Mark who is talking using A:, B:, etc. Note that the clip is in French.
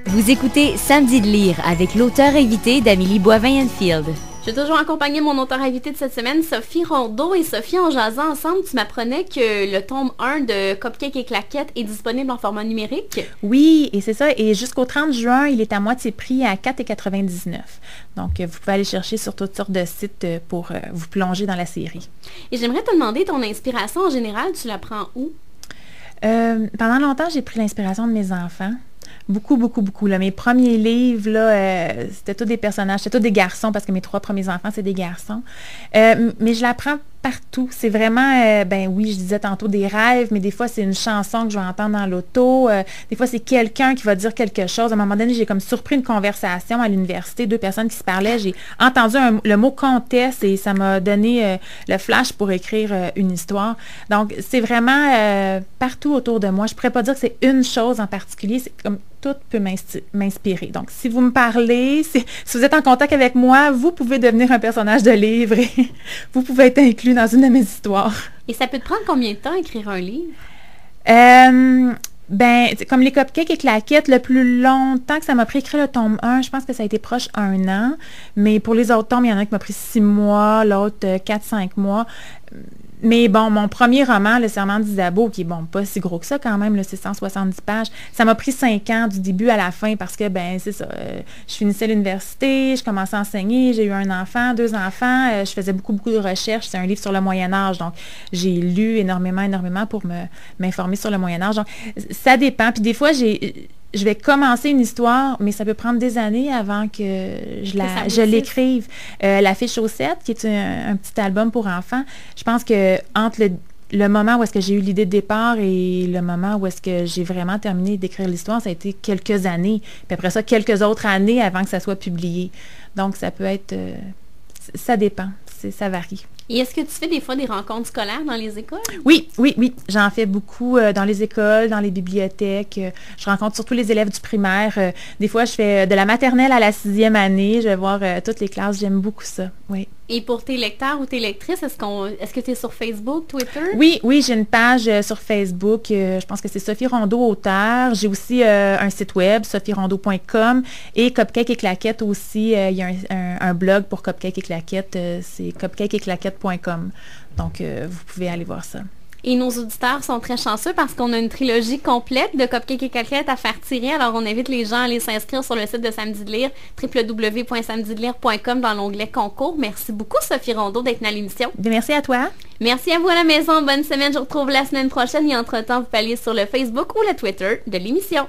A: Vous écoutez Samedi de lire avec l'auteur invité d'Amélie Boivin-Enfield.
B: Je vais toujours accompagner mon auteur invité de cette semaine, Sophie Rondeau. Et Sophie, en jasant ensemble, tu m'apprenais que le tome 1 de Cupcake et Claquettes est disponible en format numérique.
C: Oui, et c'est ça. Et jusqu'au 30 juin, il est à moitié prix à 4,99 $. Donc, vous pouvez aller chercher sur toutes sortes de sites pour vous plonger dans la série.
B: Et j'aimerais te demander, ton inspiration en général, tu la prends où?
C: Pendant longtemps, j'ai pris l'inspiration de mes enfants. Beaucoup, beaucoup, beaucoup. Là. Mes premiers livres, là, c'était tous des personnages, c'était tous des garçons, parce que mes 3 premiers enfants, c'est des garçons. Mais je la prends partout. C'est vraiment, ben oui, je disais tantôt des rêves, mais des fois, c'est une chanson que je vais entendre dans l'auto. Des fois, c'est quelqu'un qui va dire quelque chose. À un moment donné, j'ai comme surpris une conversation à l'université, 2 personnes qui se parlaient. J'ai entendu le mot comtesse et ça m'a donné le flash pour écrire une histoire. Donc, c'est vraiment partout autour de moi. Je ne pourrais pas dire que c'est une chose en particulier. C'est comme tout peut m'inspirer. Donc, si vous me parlez, si vous êtes en contact avec moi, vous pouvez devenir un personnage de livre et vous pouvez être inclus dans une de mes histoires.
B: Et ça peut te prendre combien de temps écrire un livre?
C: Ben, comme les Cupcakes et Claquettes, le plus longtemps que ça m'a pris écrire le tome 1, je pense que ça a été proche 1 an. Mais pour les autres tomes, il y en a qui m'a pris 6 mois, l'autre 4-5 mois. Mais bon, mon premier roman, Le Serment d'Isabeau, qui est bon, pas si gros que ça quand même, là, c'est 170 pages, ça m'a pris 5 ans du début à la fin parce que, ben, c'est ça, je finissais l'université, je commençais à enseigner, j'ai eu un enfant, 2 enfants, je faisais beaucoup, beaucoup de recherches. C'est un livre sur le Moyen-Âge, donc j'ai lu énormément pour m'informer sur le Moyen-Âge. Donc, ça dépend. Puis des fois, je vais commencer une histoire, mais ça peut prendre des années avant que je l'écrive. La Fée Chaussette, qui est un petit album pour enfants, je pense que entre le moment où est-ce que j'ai eu l'idée de départ et le moment où est-ce que j'ai vraiment terminé d'écrire l'histoire, ça a été quelques années. Puis après ça, quelques autres années avant que ça soit publié. Donc, ça peut être... ça dépend. Ça varie.
B: Et est-ce que tu fais des fois des rencontres scolaires dans les écoles?
C: Oui. J'en fais beaucoup dans les écoles, dans les bibliothèques. Je rencontre surtout les élèves du primaire. Des fois, je fais de la maternelle à la 6e année. Je vais voir toutes les classes. J'aime beaucoup ça. Oui.
B: Et pour tes lecteurs ou tes lectrices, est-ce que tu es sur Facebook, Twitter?
C: Oui, j'ai une page sur Facebook. Je pense que c'est Sophie Rondeau, auteur. J'ai aussi un site web, sophierondeau.com. Et Cupcake et Claquettes aussi. Il y a un blog pour Cupcake et Claquettes. C'est cupcakeetclaquettes.com. Donc, vous pouvez aller voir ça.
B: Et nos auditeurs sont très chanceux parce qu'on a une trilogie complète de Cupcake et Claquettes à faire tirer. Alors, on invite les gens à aller s'inscrire sur le site de Samedi de lire, www.samedidelire.com dans l'onglet concours. Merci beaucoup, Sophie Rondeau, d'être à l'émission.
C: Merci à toi.
B: Merci à vous à la maison. Bonne semaine. Je vous retrouve la semaine prochaine. Et entre-temps, vous pouvez aller sur le Facebook ou le Twitter de l'émission.